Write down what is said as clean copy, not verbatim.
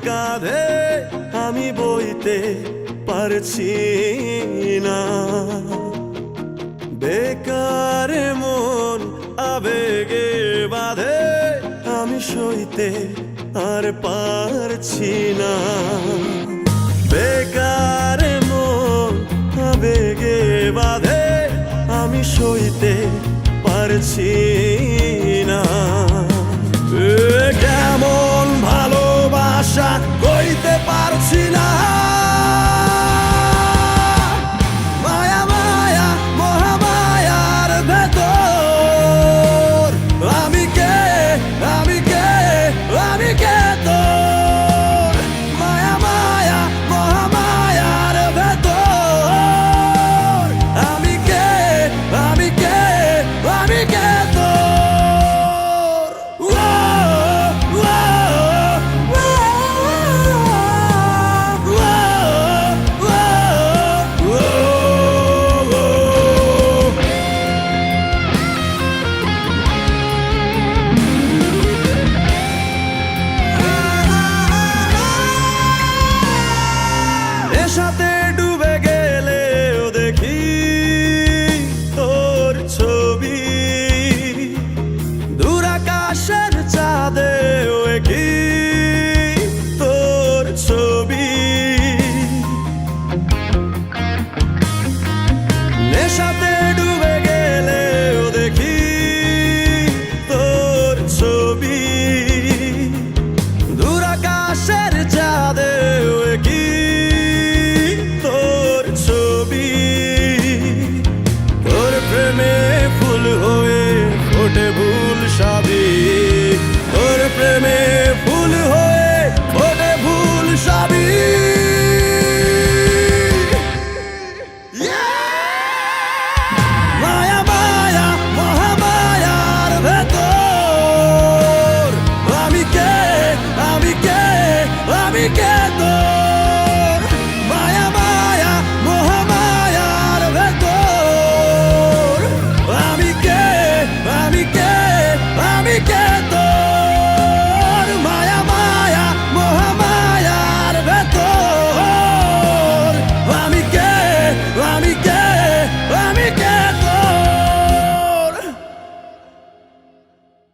কাঁধে আমি বইতে পারছি না। বেকার মন আবেগে বাঁধে আমি সইতে আর পারছি না। বেকার মন আবেগে বাঁধে আমি সইতে পারছি না। কেমন ভালোবাসা কইতে পারছি না। মায়া মায়া মহামায়ার ভেতর আমি কে আমি কে আমি কে তোর। মায়া মায়া মহামায়ার ভেতর আমি কে আমি কে আমি কে তোর। সাথে ডুবে গেলেও দেখি তোর ছবি, দূর আকাশের চাঁদেও কি তোর ছবি। নেশাতে ডুবে গেলেও দেখি তোর ছবি, দূর আকাশের চাঁদেও কি ফুল হয়ে ফোটে ভুল সবই। তোর প্রেমে ফুল হয়ে ফোটে ভুল সবই। মায়া মায়া মহামায়ার ভেতর আমি কে আমি কে আমি কে তোর।